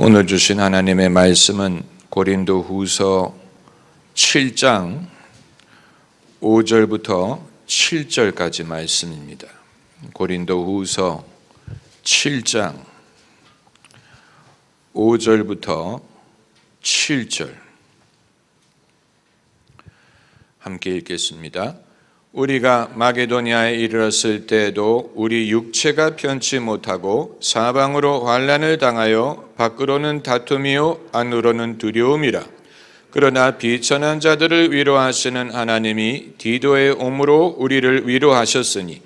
오늘 주신 하나님의 말씀은 고린도후서 7장 5절부터 7절까지 말씀입니다. 고린도후서 7장 5절부터 7절 함께 읽겠습니다. 우리가 마게도냐에 이르렀을 때에도 우리 육체가 편치 못하고 사방으로 환난을 당하여 밖으로는 다툼이요 안으로는 두려움이라. 그러나 비천한 자들을 위로하시는 하나님이 디도의 옴으로 우리를 위로하셨으니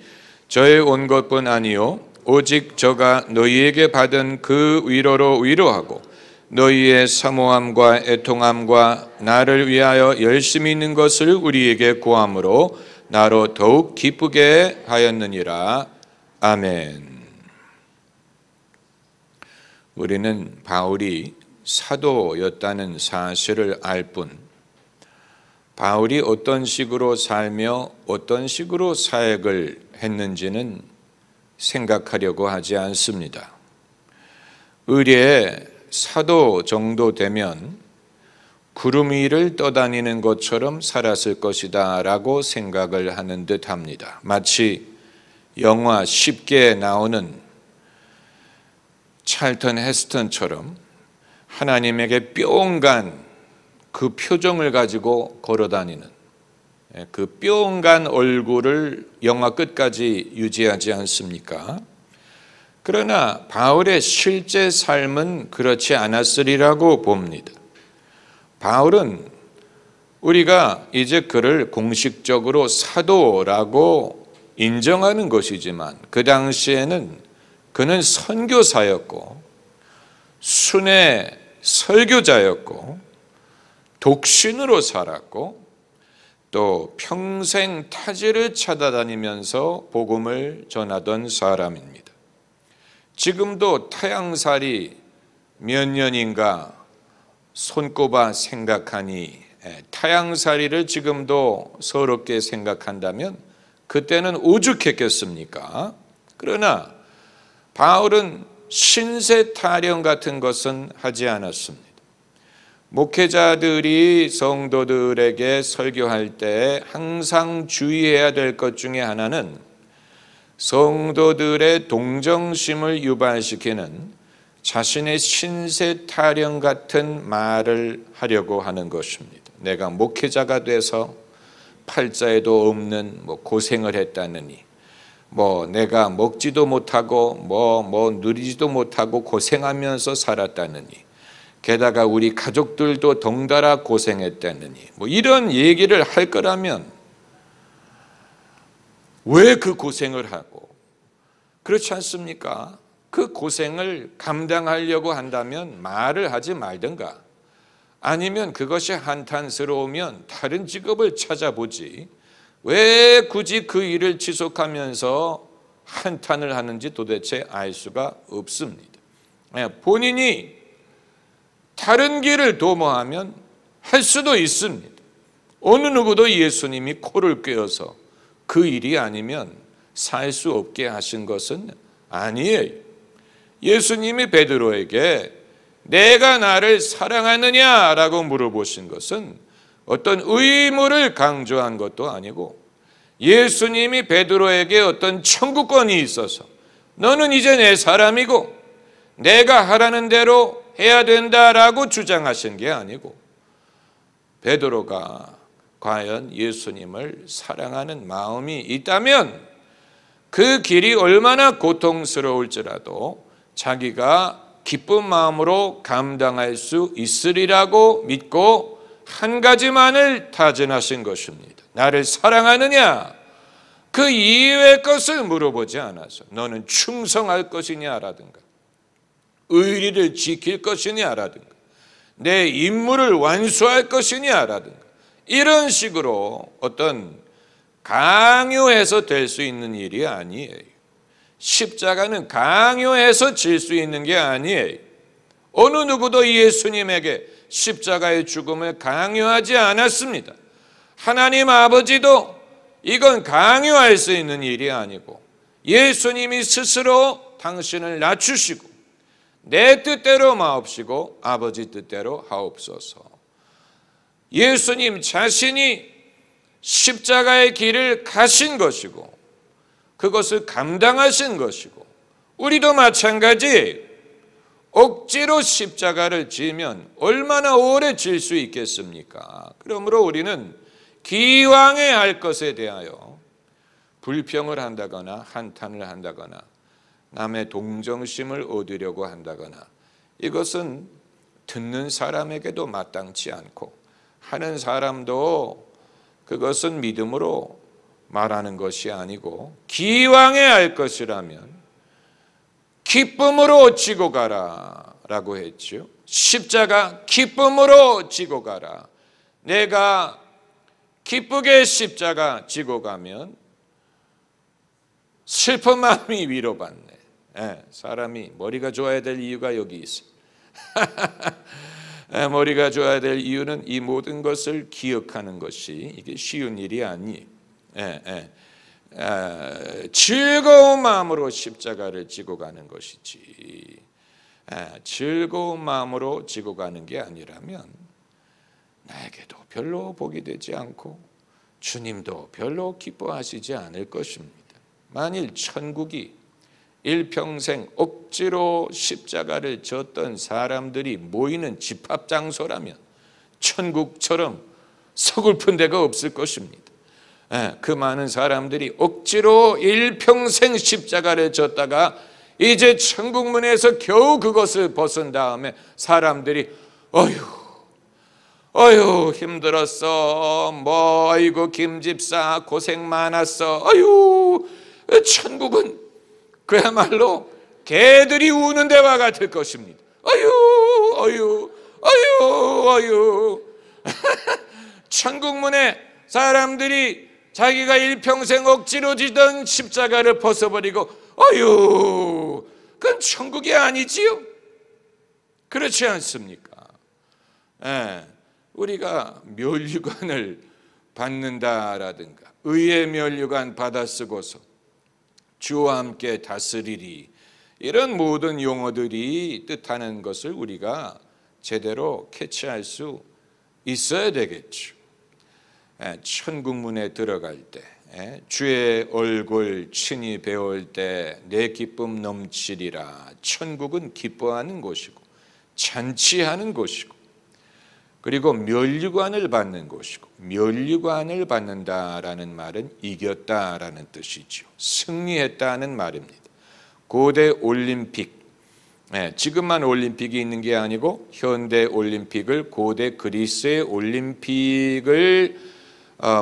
저의 온 것뿐 아니요 오직 저가 너희에게 받은 그 위로로 위로하고 너희의 사모함과 애통함과 나를 위하여 열심히 있는 것을 우리에게 구함으로 나로 더욱 기쁘게 하였느니라. 아멘. 우리는 바울이 사도였다는 사실을 알 뿐, 바울이 어떤 식으로 살며 어떤 식으로 사역을 했는지는 생각하려고 하지 않습니다. 의례의 사도 정도 되면 구름 위를 떠다니는 것처럼 살았을 것이다 라고 생각을 하는 듯 합니다. 마치 영화 10개에 나오는 찰턴 헤스턴처럼 하나님에게 뿅 간 그 표정을 가지고 걸어다니는, 그 뿅 간 얼굴을 영화 끝까지 유지하지 않습니까? 그러나 바울의 실제 삶은 그렇지 않았으리라고 봅니다. 바울은 우리가 이제 그를 공식적으로 사도라고 인정하는 것이지만 그 당시에는 그는 선교사였고 순회 설교자였고 독신으로 살았고 또 평생 타지를 찾아다니면서 복음을 전하던 사람입니다. 지금도 타향살이 몇 년인가 손꼽아 생각하니 타향살이를 지금도 서럽게 생각한다면 그때는 오죽했겠습니까? 그러나 바울은 신세 타령 같은 것은 하지 않았습니다. 목회자들이 성도들에게 설교할 때 항상 주의해야 될 것 중에 하나는 성도들의 동정심을 유발시키는 자신의 신세 타령 같은 말을 하려고 하는 것입니다. 내가 목회자가 돼서 팔자에도 없는 고생을 했다느니, 내가 먹지도 못하고 누리지도 못하고 고생하면서 살았다느니, 게다가 우리 가족들도 덩달아 고생했다느니, 이런 얘기를 할 거라면 왜 그 고생을 하고, 그렇지 않습니까? 그 고생을 감당하려고 한다면 말을 하지 말든가, 아니면 그것이 한탄스러우면 다른 직업을 찾아보지 왜 굳이 그 일을 지속하면서 한탄을 하는지 도대체 알 수가 없습니다. 본인이 다른 길을 도모하면 할 수도 있습니다. 어느 누구도 예수님이 코를 꿰어서 그 일이 아니면 살 수 없게 하신 것은 아니에요. 예수님이 베드로에게 내가 나를 사랑하느냐라고 물어보신 것은 어떤 의무를 강조한 것도 아니고 예수님이 베드로에게 어떤 청구권이 있어서 너는 이제 내 사람이고 내가 하라는 대로 해야 된다라고 주장하신 게 아니고 베드로가 과연 예수님을 사랑하는 마음이 있다면 그 길이 얼마나 고통스러울지라도 자기가 기쁜 마음으로 감당할 수 있으리라고 믿고 한 가지만을 타진하신 것입니다. 나를 사랑하느냐? 그 이외의 것을 물어보지 않아서 너는 충성할 것이냐라든가 의리를 지킬 것이냐라든가 내 임무를 완수할 것이냐라든가 이런 식으로 어떤 강요해서 될 수 있는 일이 아니에요. 십자가는 강요해서 질 수 있는 게 아니에요. 어느 누구도 예수님에게 십자가의 죽음을 강요하지 않았습니다. 하나님 아버지도 이건 강요할 수 있는 일이 아니고 예수님이 스스로 당신을 낮추시고 내 뜻대로 마옵시고 아버지 뜻대로 하옵소서. 예수님 자신이 십자가의 길을 가신 것이고 그것을 감당하신 것이고 우리도 마찬가지 억지로 십자가를 지면 얼마나 오래 질 수 있겠습니까? 그러므로 우리는 기왕에 할 것에 대하여 불평을 한다거나 한탄을 한다거나 남의 동정심을 얻으려고 한다거나 이것은 듣는 사람에게도 마땅치 않고 하는 사람도 그것은 믿음으로 말하는 것이 아니고 기왕에 할 것이라면 기쁨으로 지고 가라 라고 했죠. 십자가 기쁨으로 지고 가라. 내가 기쁘게 십자가 지고 가면 슬픈 마음이 위로받네. 사람이 머리가 좋아야 될 이유가 여기 있어요. 머리가 좋아야 될 이유는 이 모든 것을 기억하는 것이 이게 쉬운 일이 아니에요. 즐거운 마음으로 십자가를 지고 가는 것이지 즐거운 마음으로 지고 가는 게 아니라면 나에게도 별로 복이 되지 않고 주님도 별로 기뻐하시지 않을 것입니다. 만일 천국이 일평생 억지로 십자가를 졌던 사람들이 모이는 집합장소라면 천국처럼 서글픈 데가 없을 것입니다. 그 많은 사람들이 억지로 일평생 십자가를 졌다가 이제 천국문에서 겨우 그것을 벗은 다음에 사람들이 어휴 힘들었어, 뭐 아이고 김집사 고생 많았어, 어휴 천국은 그야말로 개들이 우는 데와 같을 것입니다. 어휴 천국문에 사람들이 자기가 일평생 억지로 지던 십자가를 벗어버리고 그건 천국이 아니지요. 그렇지 않습니까? 우리가 면류관을 받는다라든가 의의 면류관 받아 쓰고서 주와 함께 다스리리, 이런 모든 용어들이 뜻하는 것을 우리가 제대로 캐치할 수 있어야 되겠죠. 천국문에 들어갈 때 주의 얼굴 친히 배울 때 내 기쁨 넘치리라. 천국은 기뻐하는 곳이고 잔치하는 곳이고 그리고 면류관을 받는 곳이고, 면류관을 받는다라는 말은 이겼다라는 뜻이죠. 승리했다는 말입니다. 고대 올림픽, 지금만 올림픽이 있는 게 아니고 현대 올림픽을 고대 그리스의 올림픽을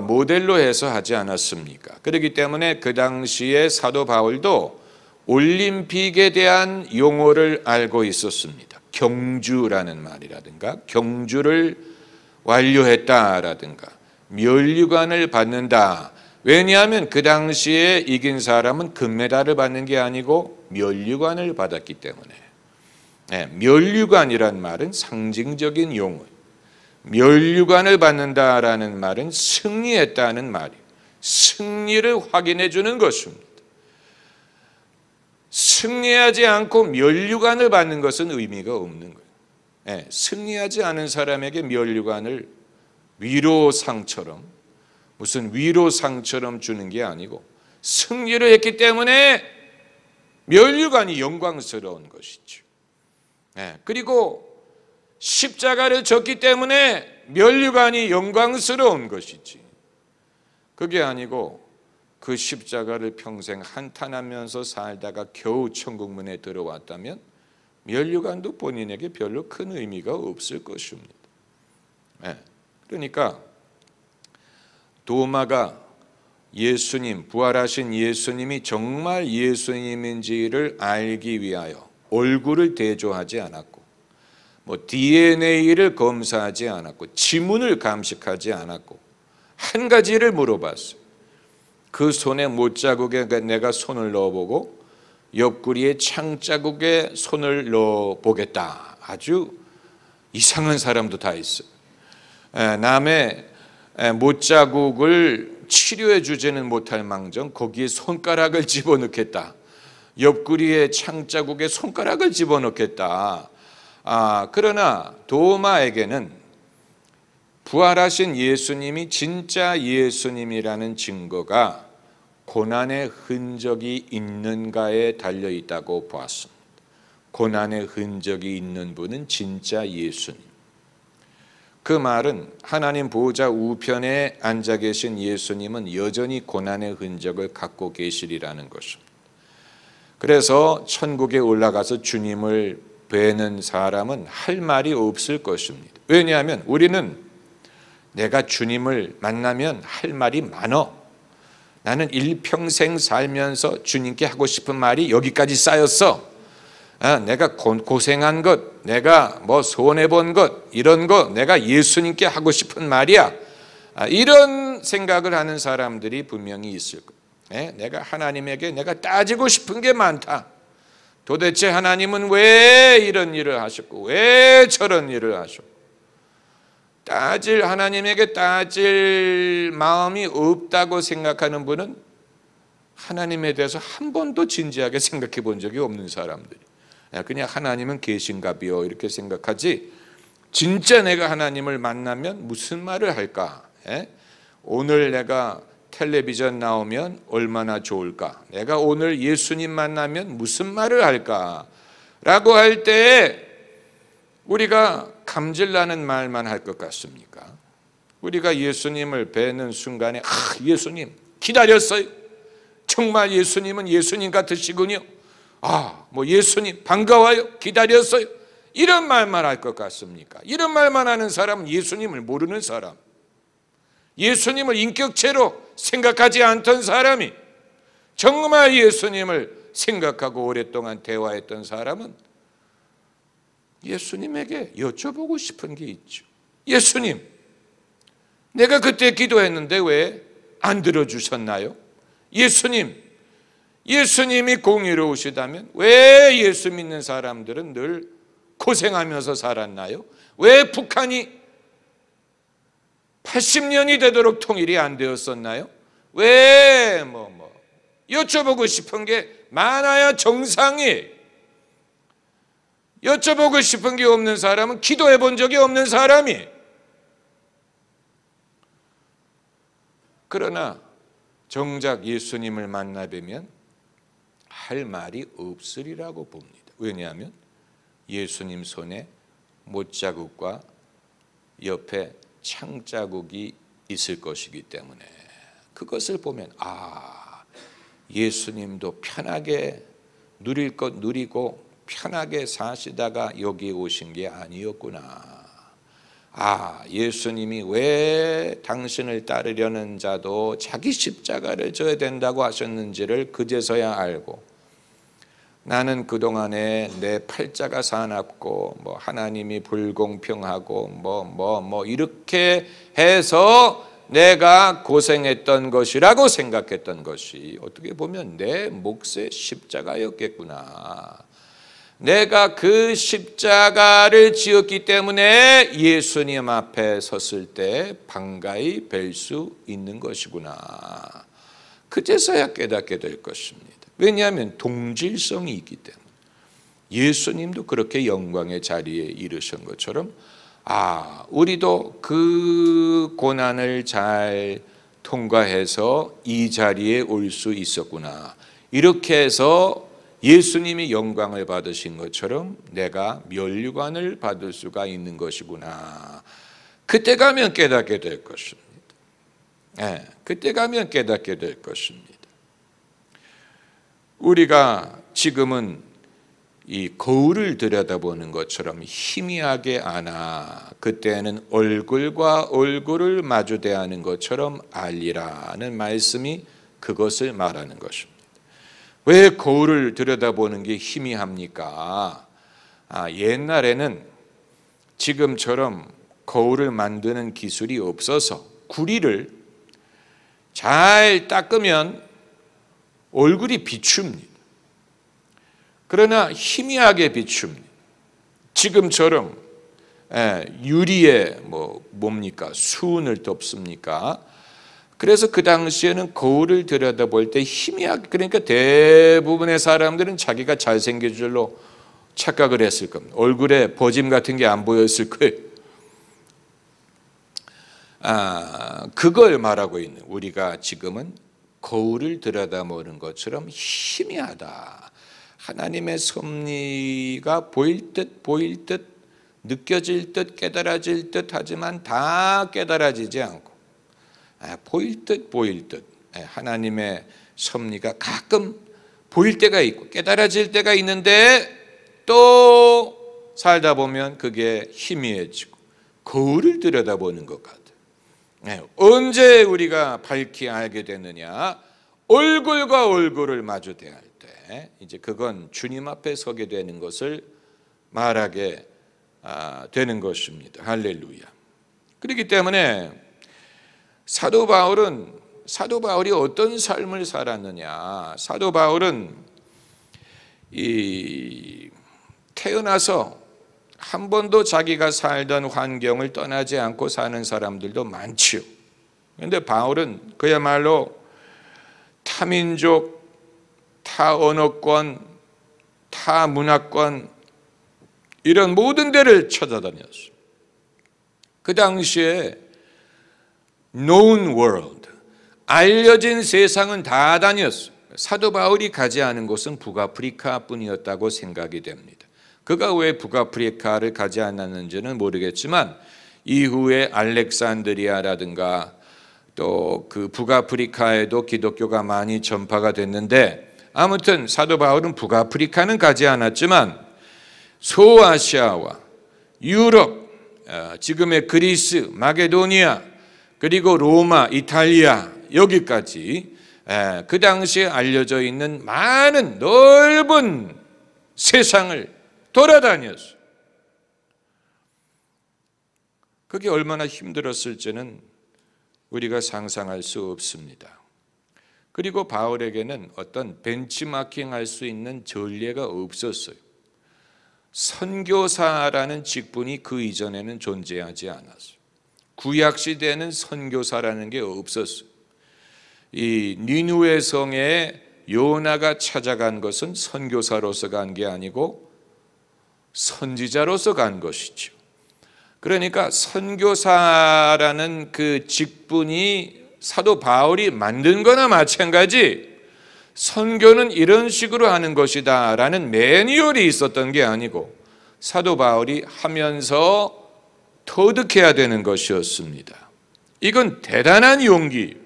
모델로 해서 하지 않았습니까? 그렇기 때문에 그 당시에 사도 바울도 올림픽에 대한 용어를 알고 있었습니다. 경주라는 말이라든가 경주를 완료했다라든가 면류관을 받는다. 왜냐하면 그 당시에 이긴 사람은 금메달을 받는 게 아니고 면류관을 받았기 때문에. 면류관이란 말은 상징적인 용어, 면류관을 받는다라는 말은 승리했다는 말이에요. 승리를 확인해 주는 것입니다. 승리하지 않고 면류관을 받는 것은 의미가 없는 거예요. 승리하지 않은 사람에게 면류관을 위로상처럼, 무슨 위로상처럼 주는 게 아니고 승리를 했기 때문에 면류관이 영광스러운 것이죠. 그리고 십자가를 졌기 때문에 면류관이 영광스러운 것이지, 그게 아니고 그 십자가를 평생 한탄하면서 살다가 겨우 천국문에 들어왔다면 면류관도 본인에게 별로 큰 의미가 없을 것입니다. 그러니까 도마가 예수님, 부활하신 예수님이 정말 예수님인지를 알기 위하여 얼굴을 대조하지 않았고, DNA를 검사하지 않았고, 지문을 감식하지 않았고, 한 가지를 물어봤어요. 그 손에 못자국에 내가 손을 넣어보고 옆구리에 창자국에 손을 넣어보겠다. 아주 이상한 사람도 다 있어요. 남의 못자국을 치료해 주지는 못할 망정 거기에 손가락을 집어넣겠다. 옆구리에 창자국에 손가락을 집어넣겠다. 그러나 도마에게는 부활하신 예수님이 진짜 예수님이라는 증거가 고난의 흔적이 있는가에 달려있다고 보았습니다. 고난의 흔적이 있는 분은 진짜 예수님. 그 말은 하나님 보좌 우편에 앉아 계신 예수님은 여전히 고난의 흔적을 갖고 계시리라는 것입니다. 그래서 천국에 올라가서 주님을 뵈는 사람은 할 말이 없을 것입니다. 왜냐하면 우리는 내가 주님을 만나면 할 말이 많어. 나는 일평생 살면서 주님께 하고 싶은 말이 여기까지 쌓였어. 내가 고생한 것, 내가 뭐 손해본 것, 이런 거 내가 예수님께 하고 싶은 말이야. 이런 생각을 하는 사람들이 분명히 있을 거예요. 내가 하나님에게 내가 따지고 싶은 게 많다. 도대체 하나님은 왜 이런 일을 하셨고 왜 저런 일을 하셨고, 하나님에게 따질 마음이 없다고 생각하는 분은 하나님에 대해서 한 번도 진지하게 생각해 본 적이 없는 사람들이, 그냥 하나님은 계신가비요 이렇게 생각하지, 진짜 내가 하나님을 만나면 무슨 말을 할까? 오늘 내가 텔레비전 나오면 얼마나 좋을까? 내가 오늘 예수님 만나면 무슨 말을 할까? 라고 할 때 우리가 감질나는 말만 할 것 같습니까? 우리가 예수님을 뵈는 순간에 예수님 기다렸어요. 정말 예수님은 예수님 같으시군요. 뭐 예수님 반가워요. 기다렸어요. 이런 말만 할 것 같습니까? 이런 말만 하는 사람은 예수님을 모르는 사람, 예수님을 인격체로 생각하지 않던 사람이, 정말 예수님을 생각하고 오랫동안 대화했던 사람은 예수님에게 여쭤보고 싶은 게 있죠. 예수님, 내가 그때 기도했는데 왜 안 들어주셨나요? 예수님, 예수님이 공의로우시다면 왜 예수 믿는 사람들은 늘 고생하면서 살았나요? 왜 북한이 80년이 되도록 통일이 안 되었었나요? 왜 여쭤보고 싶은 게 많아야 정상이. 여쭤보고 싶은 게 없는 사람은 기도해 본 적이 없는 사람이. 그러나 정작 예수님을 만나 뵈면 할 말이 없으리라고 봅니다. 왜냐하면 예수님 손에 못자국과 옆에 창자국이 있을 것이기 때문에, 그것을 보면 예수님도 편하게 누릴 것 누리고 편하게 사시다가 여기 오신 게 아니었구나. 예수님이 왜 당신을 따르려는 자도 자기 십자가를 져야 된다고 하셨는지를 그제서야 알고, 나는 그동안에 내 팔자가 사납고 하나님이 불공평하고 이렇게 해서 내가 고생했던 것이라고 생각했던 것이 어떻게 보면 내 몫의 십자가였겠구나. 내가 그 십자가를 지었기 때문에 예수님 앞에 섰을 때 반가이 뵐 수 있는 것이구나. 그제서야 깨닫게 될 것입니다. 왜냐하면 동질성이 있기 때문에. 예수님도 그렇게 영광의 자리에 이르신 것처럼 우리도 그 고난을 잘 통과해서 이 자리에 올 수 있었구나. 이렇게 해서 예수님이 영광을 받으신 것처럼 내가 면류관을 받을 수가 있는 것이구나. 그때 가면 깨닫게 될 것입니다. 그때 가면 깨닫게 될 것입니다. 우리가 지금은 이 거울을 들여다보는 것처럼 희미하게 아나 그때는 얼굴과 얼굴을 마주 대하는 것처럼 알리라는 말씀이 그것을 말하는 것입니다. 왜 거울을 들여다보는 게 희미합니까? 옛날에는 지금처럼 거울을 만드는 기술이 없어서 구리를 잘 닦으면 얼굴이 비춥니다. 그러나 희미하게 비춥니다. 지금처럼 유리에 뭡니까? 수은을 덮습니까? 그래서 그 당시에는 거울을 들여다볼 때 희미하게, 그러니까 대부분의 사람들은 자기가 잘생긴 줄로 착각을 했을 겁니다. 얼굴에 버짐 같은 게 안 보였을 거예요. 그걸 말하고 있는, 우리가 지금은 거울을 들여다보는 것처럼 희미하다. 하나님의 섭리가 보일 듯 느껴질 듯 깨달아질 듯 하지만 다 깨달아지지 않고 보일 듯 하나님의 섭리가 가끔 보일 때가 있고 깨달아질 때가 있는데 또 살다 보면 그게 희미해지고 거울을 들여다보는 것 같아요. 언제 우리가 밝히 알게 되느냐? 얼굴과 얼굴을 마주 대할 때 이제 그건 주님 앞에 서게 되는 것을 말하게 되는 것입니다. 할렐루야. 그렇기 때문에 사도 바울이 어떤 삶을 살았느냐? 사도 바울은 태어나서 한 번도 자기가 살던 환경을 떠나지 않고 사는 사람들도 많지요. 그런데 바울은 그야말로 타민족, 타언어권, 타문화권 이런 모든 데를 찾아다녔어요. 그 당시에 known world, 알려진 세상은 다 다녔어요. 사도 바울이 가지 않은 곳은 북아프리카뿐이었다고 생각이 됩니다. 그가 왜 북아프리카를 가지 않았는지는 모르겠지만 이후에 알렉산드리아라든가 또 그 북아프리카에도 기독교가 많이 전파가 됐는데 아무튼 사도 바울은 북아프리카는 가지 않았지만 소아시아와 유럽, 지금의 그리스, 마게도니아, 그리고 로마, 이탈리아 여기까지 그 당시에 알려져 있는 많은 넓은 세상을 돌아다녔어요. 그게 얼마나 힘들었을지는 우리가 상상할 수 없습니다. 그리고 바울에게는 어떤 벤치마킹할 수 있는 전례가 없었어요. 선교사라는 직분이 그 이전에는 존재하지 않았어요. 구약시대에는 선교사라는 게 없었어요. 이 니누에 성에 요나가 찾아간 것은 선교사로서 간 게 아니고 선지자로서 간 것이죠. 그러니까 선교사라는 그 직분이 사도 바울이 만든 거나 마찬가지 선교는 이런 식으로 하는 것이다 라는 매뉴얼이 있었던 게 아니고 사도 바울이 하면서 터득해야 되는 것이었습니다. 이건 대단한 용기,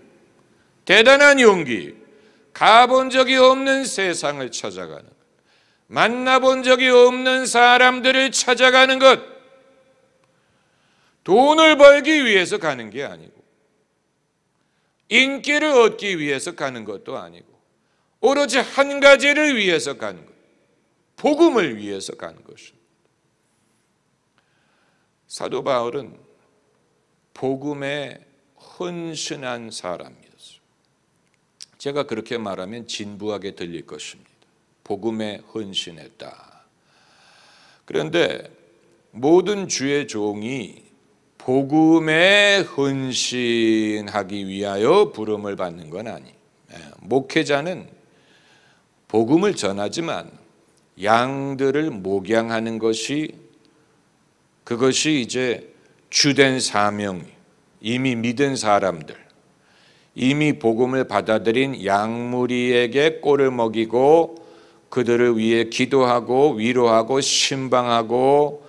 가본 적이 없는 세상을 찾아가는 것, 만나본 적이 없는 사람들을 찾아가는 것, 돈을 벌기 위해서 가는 게 아니고 인기를 얻기 위해서 가는 것도 아니고 오로지 한 가지를 위해서 가는 것, 복음을 위해서 가는 것입니다. 사도 바울은 복음에 헌신한 사람이었어요. 제가 그렇게 말하면 진부하게 들릴 것입니다. 복음에 헌신했다. 그런데 모든 주의 종이 복음에 헌신하기 위하여 부름을 받는 건 아니에요. 목회자는 복음을 전하지만 양들을 목양하는 것이 그것이 이제 주된 사명이 이미 믿은 사람들, 이미 복음을 받아들인 양무리에게 꼴을 먹이고 그들을 위해 기도하고 위로하고 신방하고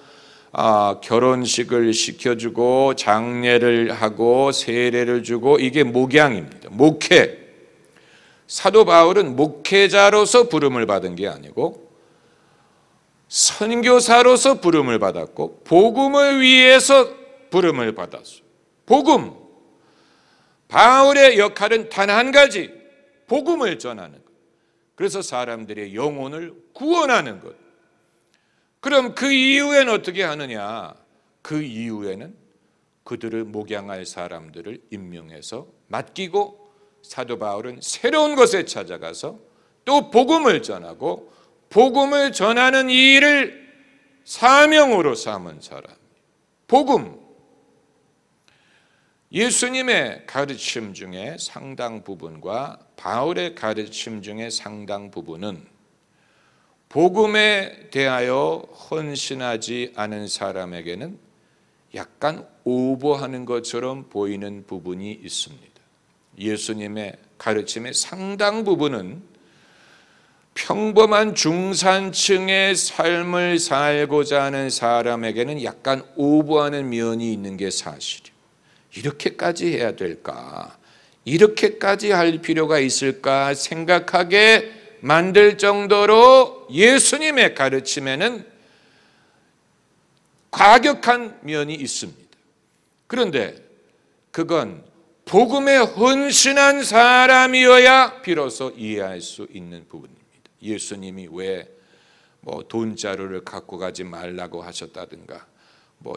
결혼식을 시켜주고 장례를 하고 세례를 주고 이게 목양입니다. 목회. 사도 바울은 목회자로서 부름을 받은 게 아니고 선교사로서 부름을 받았고 복음을 위해서 부름을 받았어요. 복음. 바울의 역할은 단 한 가지, 복음을 전하는 것. 그래서 사람들의 영혼을 구원하는 것. 그럼 그 이후에는 어떻게 하느냐? 그 이후에는 그들을 목양할 사람들을 임명해서 맡기고 사도 바울은 새로운 곳에 찾아가서 또 복음을 전하고 복음을 전하는 이 일을 사명으로 삼은 사람. 복음. 예수님의 가르침 중에 상당 부분과 바울의 가르침 중에 상당 부분은 복음에 대하여 헌신하지 않은 사람에게는 약간 오버하는 것처럼 보이는 부분이 있습니다. 예수님의 가르침의 상당 부분은 평범한 중산층의 삶을 살고자 하는 사람에게는 약간 오버하는 면이 있는 게 사실이에요. 이렇게까지 해야 될까? 이렇게까지 할 필요가 있을까 생각하게 만들 정도로 예수님의 가르침에는 과격한 면이 있습니다. 그런데 그건 복음에 헌신한 사람이어야 비로소 이해할 수 있는 부분입니다. 예수님이 왜 돈자루를 갖고 가지 말라고 하셨다든가,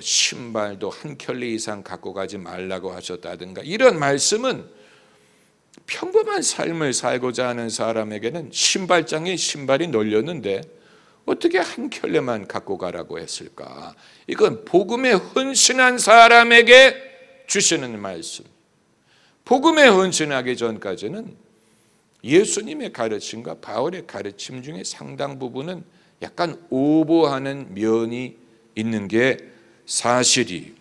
신발도 한 켤레 이상 갖고 가지 말라고 하셨다든가, 이런 말씀은 평범한 삶을 살고자 하는 사람에게는 신발장에 신발이 널렸는데 어떻게 한 켤레만 갖고 가라고 했을까? 이건 복음에 헌신한 사람에게 주시는 말씀. 복음에 헌신하기 전까지는 예수님의 가르침과 바울의 가르침 중에 상당 부분은 약간 오버하는 면이 있는 게 사실이.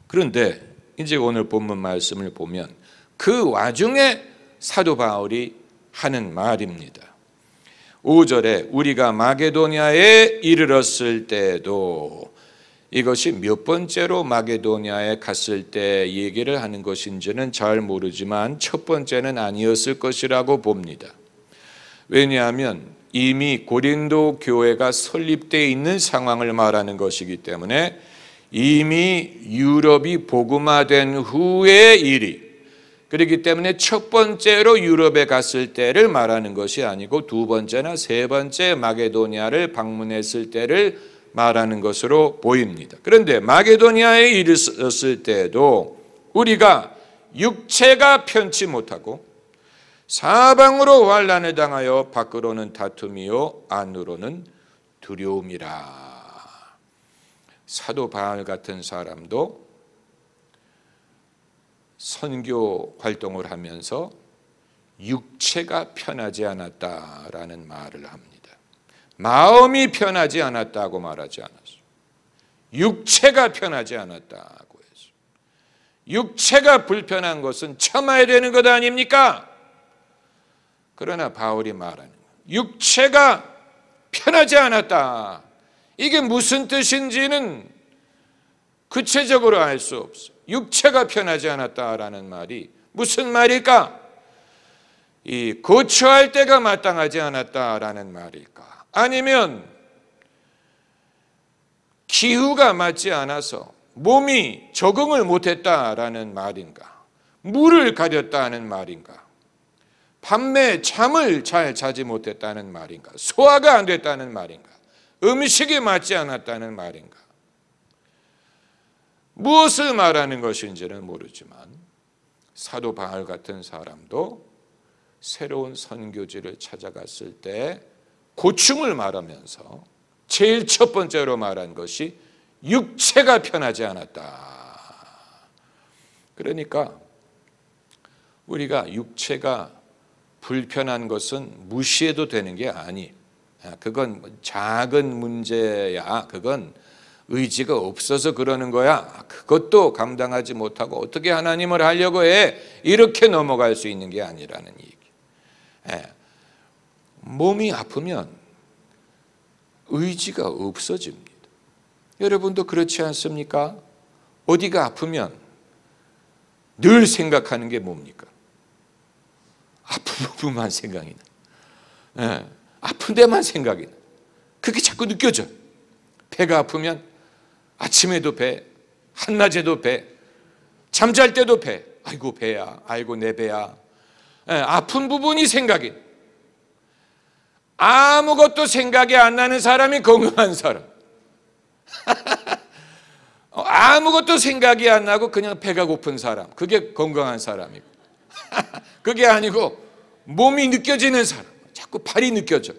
그런데 이제 오늘 본문 말씀을 보면 그 와중에 사도 바울이 하는 말입니다. 5절에 우리가 마게도냐에 이르렀을 때에도, 이것이 몇 번째로 마게도냐에 갔을 때 얘기를 하는 것인지는 잘 모르지만 첫 번째는 아니었을 것이라고 봅니다. 왜냐하면 이미 고린도 교회가 설립되어 있는 상황을 말하는 것이기 때문에 이미 유럽이 복음화된 후의 일이, 그렇기 때문에 첫 번째로 유럽에 갔을 때를 말하는 것이 아니고 두 번째나 세 번째 마게도냐를 방문했을 때를 말하는 것으로 보입니다. 그런데 마게도냐에 이르렀을 때에도 우리가 육체가 편치 못하고 사방으로 환난을 당하여 밖으로는 다툼이요 안으로는 두려움이라. 사도 바울 같은 사람도 선교 활동을 하면서 육체가 편하지 않았다라는 말을 합니다. 마음이 편하지 않았다고 말하지 않았어요. 육체가 편하지 않았다고 했어요. 육체가 불편한 것은 참아야 되는 것 아닙니까? 그러나 바울이 말하는 거예요. 육체가 편하지 않았다. 이게 무슨 뜻인지는 구체적으로 알 수 없어요. 육체가 편하지 않았다라는 말이 무슨 말일까? 이 거처할 때가 마땅하지 않았다라는 말일까? 아니면 기후가 맞지 않아서 몸이 적응을 못했다라는 말인가? 물을 가렸다는 말인가? 밤에 잠을 잘 자지 못했다는 말인가? 소화가 안 됐다는 말인가? 음식이 맞지 않았다는 말인가? 무엇을 말하는 것인지는 모르지만 사도 바울 같은 사람도 새로운 선교지를 찾아갔을 때 고충을 말하면서 제일 첫 번째로 말한 것이 육체가 편하지 않았다. 그러니까 우리가 육체가 불편한 것은 무시해도 되는 게 아니. 그건 작은 문제야. 그건 의지가 없어서 그러는 거야. 그것도 감당하지 못하고 어떻게 하나님을 하려고 해. 이렇게 넘어갈 수 있는 게 아니라는 얘기. 몸이 아프면 의지가 없어집니다. 여러분도 그렇지 않습니까? 어디가 아프면 늘 생각하는 게 뭡니까? 아픈 부분만 생각이 나. 아픈 데만 생각이 나. 그게 자꾸 느껴져. 배가 아프면 아침에도 배, 한낮에도 배, 잠잘 때도 배. 아이고 배야, 아이고 내 배야. 아픈 부분이 생각이 나. 아무것도 생각이 안 나는 사람이 건강한 사람. 아무것도 생각이 안 나고 그냥 배가 고픈 사람, 그게 건강한 사람이고. 그게 아니고 몸이 느껴지는 사람, 자꾸 발이 느껴져,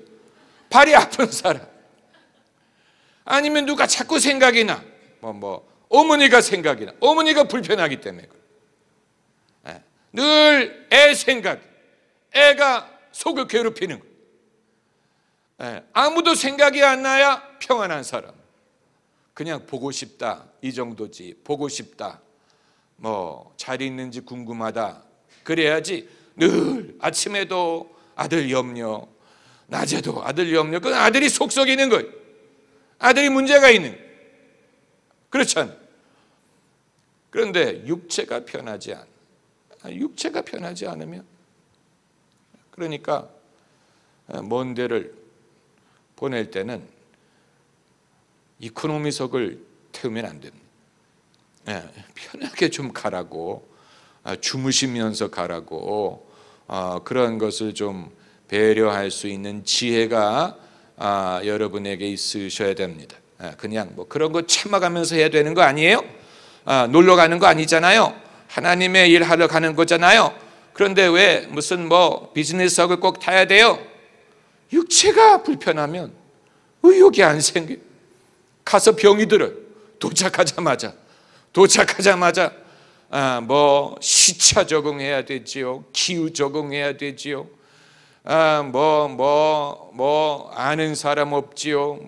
발이 아픈 사람, 아니면 누가 자꾸 생각이 나, 어머니가 생각이 나. 어머니가 불편하기 때문에 그래. 늘 애 생각, 애가 속을 괴롭히는 거예요. 아무도 생각이 안 나야 평안한 사람. 그냥 보고 싶다 이 정도지. 보고 싶다, 뭐 잘 있는지 궁금하다, 그래야지. 늘 아침에도 아들 염려, 낮에도 아들 염려. 그건 아들이 속썩이는 거예요. 아들이 문제가 있는 거예요. 그렇잖아요. 그런데 육체가 편하지 않으면, 그러니까 먼 데를 보낼 때는 이코노미석을 태우면 안 됩니다. 편하게 좀 가라고, 주무시면서 가라고, 그런 것을 좀 배려할 수 있는 지혜가 여러분에게 있으셔야 됩니다. 그냥 뭐 그런 거 참아가면서 해야 되는 거 아니에요? 놀러 가는 거 아니잖아요. 하나님의 일 하러 가는 거잖아요. 그런데 왜 무슨 뭐 비즈니스석을 꼭 타야 돼요? 육체가 불편하면 의욕이 안 생겨. 가서 병이 들어요. 도착하자마자 뭐 시차 적응해야 되지요. 기후 적응해야 되지요. 뭐 아는 사람 없지요.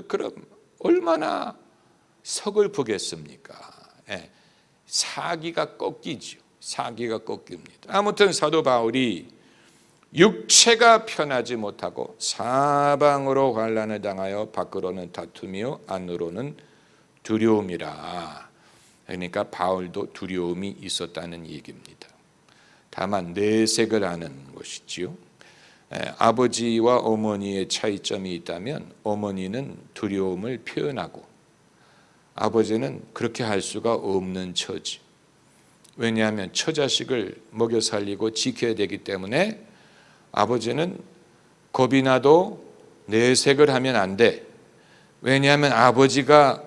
그럼 얼마나 서글프겠습니까? 사기가 꺾이죠. 사기가 꺾입니다. 아무튼 사도 바울이 육체가 편하지 못하고 사방으로 환난을 당하여 밖으로는 다툼이요 안으로는 두려움이라. 그러니까 바울도 두려움이 있었다는 얘기입니다. 다만 내색을 하는 것이지요. 아버지와 어머니의 차이점이 있다면 어머니는 두려움을 표현하고 아버지는 그렇게 할 수가 없는 처지. 왜냐하면 처자식을 먹여 살리고 지켜야 되기 때문에 아버지는 겁이 나도 내색을 하면 안 돼. 왜냐하면 아버지가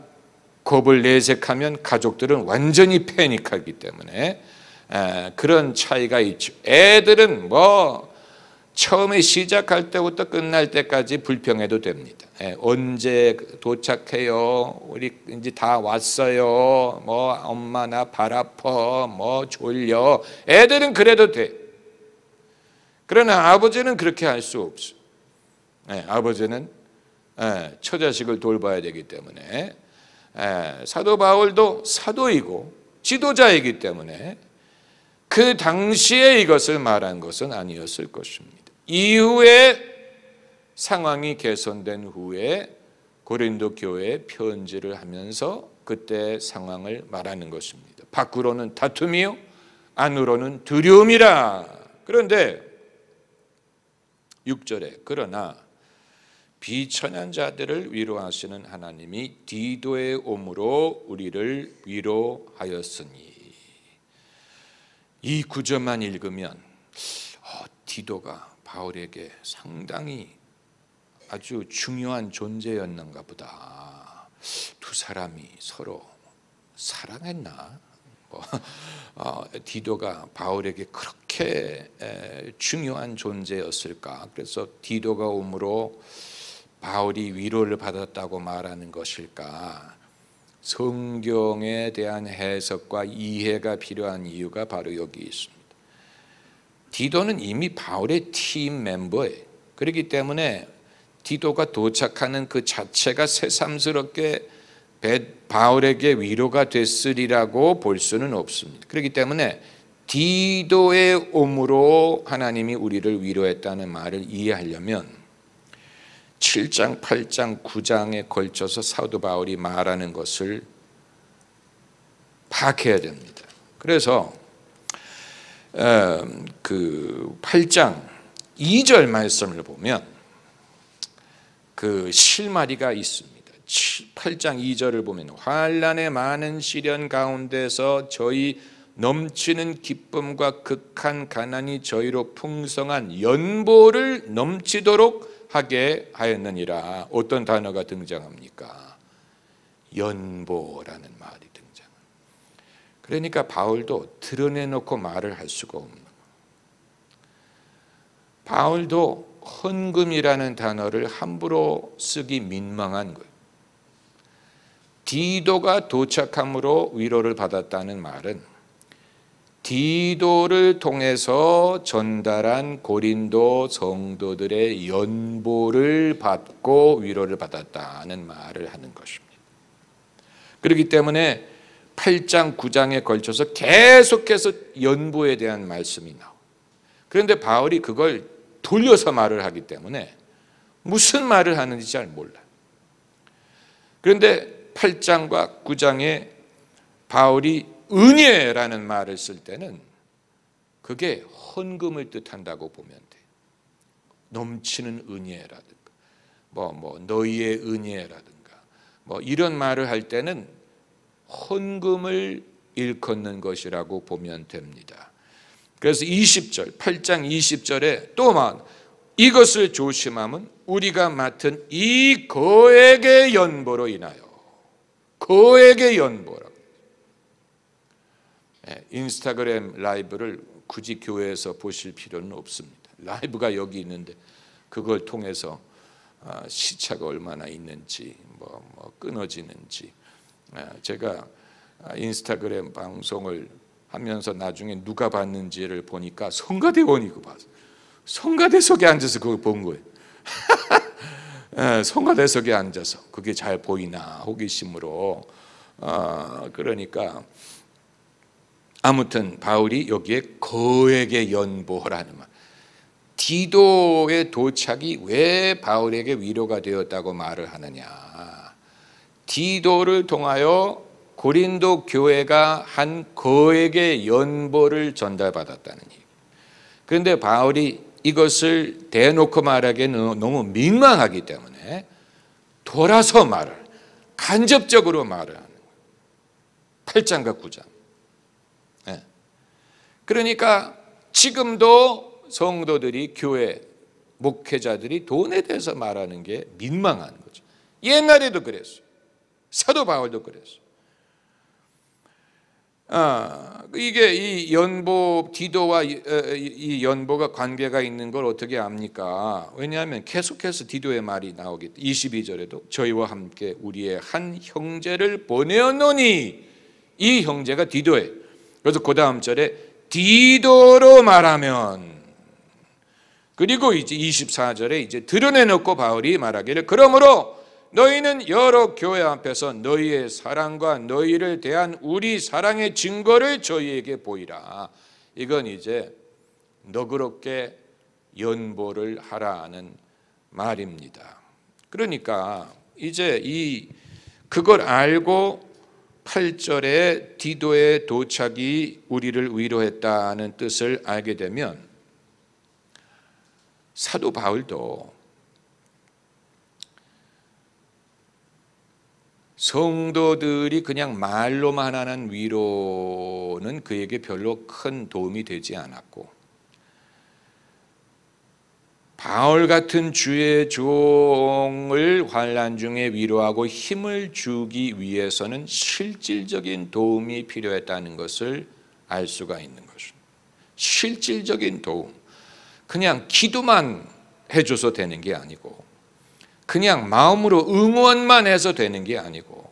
겁을 내색하면 가족들은 완전히 패닉하기 때문에 그런 차이가 있죠. 애들은 뭐 처음에 시작할 때부터 끝날 때까지 불평해도 됩니다. 언제 도착해요? 우리 이제 다 왔어요. 뭐 엄마 나 발 아파, 뭐 졸려. 애들은 그래도 돼. 그러나 아버지는 그렇게 할 수 없어. 아버지는 처자식을 돌봐야 되기 때문에 사도 바울도 사도이고 지도자이기 때문에 그 당시에 이것을 말한 것은 아니었을 것입니다. 이후에 상황이 개선된 후에 고린도 교회에 편지를 하면서 그때 상황을 말하는 것입니다. 밖으로는 다툼이요 안으로는 두려움이라. 그런데 6절에 그러나 비천한 자들을 위로하시는 하나님이 디도의 오므로 우리를 위로하였으니. 이 구절만 읽으면 디도가 바울에게 상당히 아주 중요한 존재였는가 보다. 두 사람이 서로 사랑했나? 디도가 바울에게 그렇게 중요한 존재였을까? 그래서 디도가 오므로 바울이 위로를 받았다고 말하는 것일까? 성경에 대한 해석과 이해가 필요한 이유가 바로 여기 있습니다. 디도는 이미 바울의 팀 멤버예요. 그렇기 때문에 디도가 도착하는 그 자체가 새삼스럽게 바울에게 위로가 됐으리라고 볼 수는 없습니다. 그렇기 때문에 디도의 오므로 하나님이 우리를 위로했다는 말을 이해하려면 7장, 8장, 9장에 걸쳐서 사도 바울이 말하는 것을 파악해야 됩니다. 그래서 그 8장 2절 말씀을 보면 그 실마리가 있습니다. 8장 2절을 보면 환난의 많은 시련 가운데서 저희 넘치는 기쁨과 극한 가난이 저희로 풍성한 연보를 넘치도록 하게 하였느니라. 어떤 단어가 등장합니까? 연보라는 말이 등장합니다. 그러니까 바울도 드러내놓고 말을 할 수가 없는 거예요. 바울도 헌금이라는 단어를 함부로 쓰기 민망한 거예요. 디도가 도착함으로 위로를 받았다는 말은 디도를 통해서 전달한 고린도 성도들의 연보를 받고 위로를 받았다는 말을 하는 것입니다. 그렇기 때문에 8장, 9장에 걸쳐서 계속해서 연보에 대한 말씀이 나옵니다. 그런데 바울이 그걸 돌려서 말을 하기 때문에 무슨 말을 하는지 잘 몰라요. 그런데 8장과 9장에 바울이 은혜라는 말을 쓸 때는 그게 헌금을 뜻한다고 보면 돼요. 넘치는 은혜라든가 너희의 은혜라든가 이런 말을 할 때는 헌금을 일컫는 것이라고 보면 됩니다. 그래서 20절, 8장 20절에 또 이것을 조심함은 우리가 맡은 이 거액의 연보로 인하여, 거액의 연보라고. 인스타그램 라이브를 굳이 교회에서 보실 필요는 없습니다. 라이브가 여기 있는데 그걸 통해서 시차가 얼마나 있는지 끊어지는지, 제가 인스타그램 방송을 하면서 나중에 누가 봤는지를 보니까 성가대원이 그거 봤어요. 성가대석에 앉아서 그걸 본 거예요. 성가대석에 앉아서 그게 잘 보이나 호기심으로. 그러니까 아무튼 바울이 여기에 거액의 연보라는 말, 디도의 도착이 왜 바울에게 위로가 되었다고 말을 하느냐. 디도를 통하여 고린도 교회가 한 거액의 연보를 전달받았다는 얘기. 그런데 바울이 이것을 대놓고 말하기에는 너무 민망하기 때문에 돌아서 말을, 간접적으로 말을 하는 거예요. 8장과 9장. 그러니까 지금도 성도들이, 교회 목회자들이 돈에 대해서 말하는 게 민망한 거죠. 옛날에도 그랬어요. 사도 바울도 그랬어요. 이게 이 연보, 디도와 이 연보가 관계가 있는 걸 어떻게 압니까? 왜냐하면 계속해서 디도의 말이 나오기, 22절에도 저희와 함께 우리의 한 형제를 보내었노니, 이 형제가 디도예요. 그래서 그 다음 절에 디도로 말하면, 그리고 이제 24절에 이제 드러내놓고 바울이 말하기를 그러므로 너희는 여러 교회 앞에서 너희의 사랑과 너희를 대한 우리 사랑의 증거를 저희에게 보이라. 이건 이제 너그럽게 연보를 하라는 말입니다. 그러니까 이제 그걸 알고 8절에 디도의 도착이 우리를 위로했다는 뜻을 알게 되면 사도 바울도 성도들이 그냥 말로만 하는 위로는 그에게 별로 큰 도움이 되지 않았고, 바울 같은 주의 종을 환난 중에 위로하고 힘을 주기 위해서는 실질적인 도움이 필요했다는 것을 알 수가 있는 것입니다. 실질적인 도움, 그냥 기도만 해줘서 되는 게 아니고, 그냥 마음으로 응원만 해서 되는 게 아니고,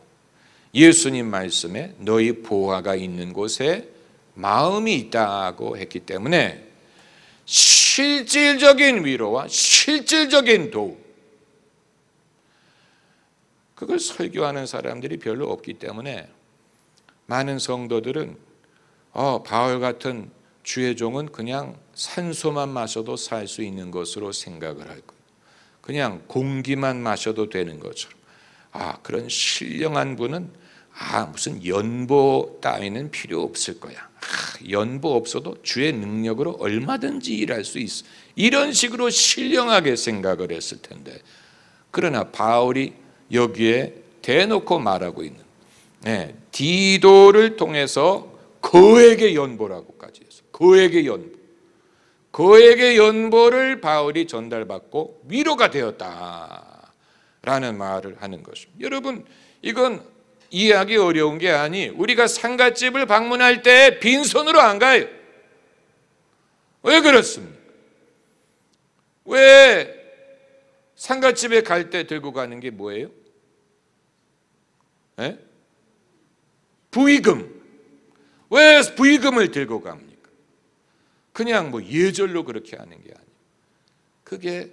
예수님 말씀에 너희 보화가 있는 곳에 마음이 있다고 했기 때문에 실질적인 위로와 실질적인 도움, 그걸 설교하는 사람들이 별로 없기 때문에 많은 성도들은 바울 같은 주의 종은 그냥 산소만 마셔도 살 수 있는 것으로 생각을 할 거예요. 그냥 공기만 마셔도 되는 것처럼. 그런 신령한 분은 무슨 연보 따위는 필요 없을 거야. 연보 없어도 주의 능력으로 얼마든지 일할 수 있어. 이런 식으로 신령하게 생각을 했을 텐데, 그러나 바울이 여기에 대놓고 말하고 있는, 디도를 통해서 거액의 연보라고까지 해서, 거액의 연보, 거액의 연보를 바울이 전달받고 위로가 되었다라는 말을 하는 것입니다. 여러분, 이건 이해하기 어려운 게 아니, 우리가 상갓집을 방문할 때 빈손으로 안 가요. 왜 그렇습니까? 왜 상갓집에 갈 때 들고 가는 게 뭐예요? 예? 부의금. 왜 부의금을 들고 갑니까? 그냥 뭐 예절로 그렇게 하는 게 아니에요. 그게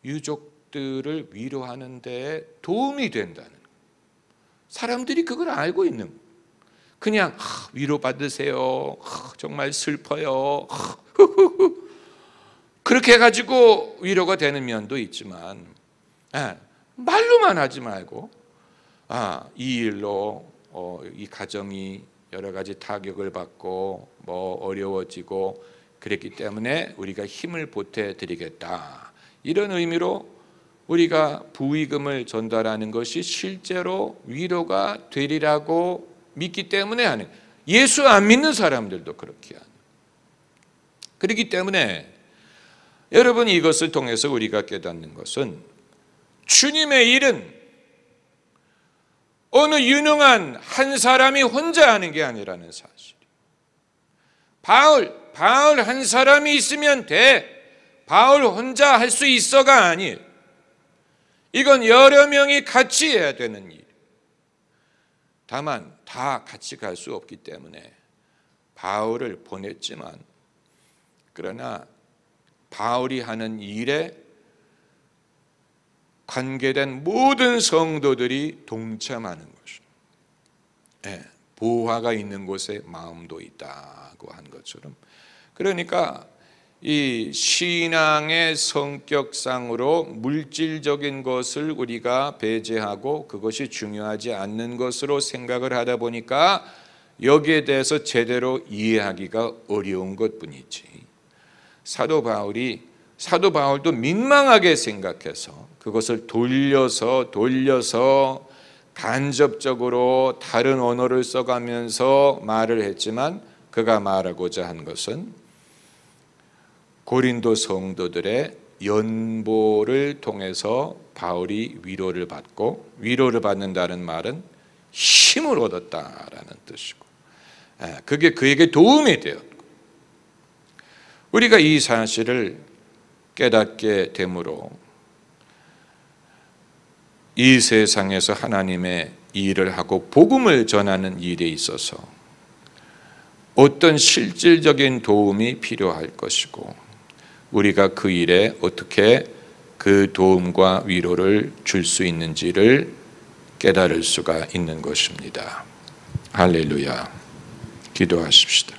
유족들을 위로하는 데 도움이 된다는 거예요. 사람들이 그걸 알고 있는 거예요. 그냥 위로받으세요. 정말 슬퍼요. 그렇게 해가지고 위로가 되는 면도 있지만 말로만 하지 말고 이 일로 이 가정이 여러 가지 타격을 받고 뭐 어려워지고 그랬기 때문에 우리가 힘을 보태드리겠다. 이런 의미로 우리가 부의금을 전달하는 것이 실제로 위로가 되리라고 믿기 때문에 하는, 예수 안 믿는 사람들도 그렇게 하는. 그렇기 때문에 여러분, 이것을 통해서 우리가 깨닫는 것은 주님의 일은 어느 유능한 한 사람이 혼자 하는 게 아니라는 사실. 바울 한 사람이 있으면 돼. 바울 혼자 할 수 있어가 아니에요. 이건 여러 명이 같이 해야 되는 일. 다만 다 같이 갈 수 없기 때문에 바울을 보냈지만, 그러나 바울이 하는 일에 관계된 모든 성도들이 동참하는 것입니다. 보화가 있는 곳에 마음도 있다고 한 것처럼, 그러니까 이 신앙의 성격상으로 물질적인 것을 우리가 배제하고 그것이 중요하지 않는 것으로 생각을 하다 보니까 여기에 대해서 제대로 이해하기가 어려운 것뿐이지, 사도 바울도 민망하게 생각해서 그것을 돌려서 간접적으로 다른 언어를 써가면서 말을 했지만, 그가 말하고자 한 것은 고린도 성도들의 연보를 통해서 바울이 위로를 받고, 위로를 받는다는 말은 힘을 얻었다라는 뜻이고, 그게 그에게 도움이 되었고, 우리가 이 사실을 깨닫게 되므로 이 세상에서 하나님의 일을 하고 복음을 전하는 일에 있어서 어떤 실질적인 도움이 필요할 것이고, 우리가 그 일에 어떻게 그 도움과 위로를 줄 수 있는지를 깨달을 수가 있는 것입니다. 할렐루야. 기도하십시다.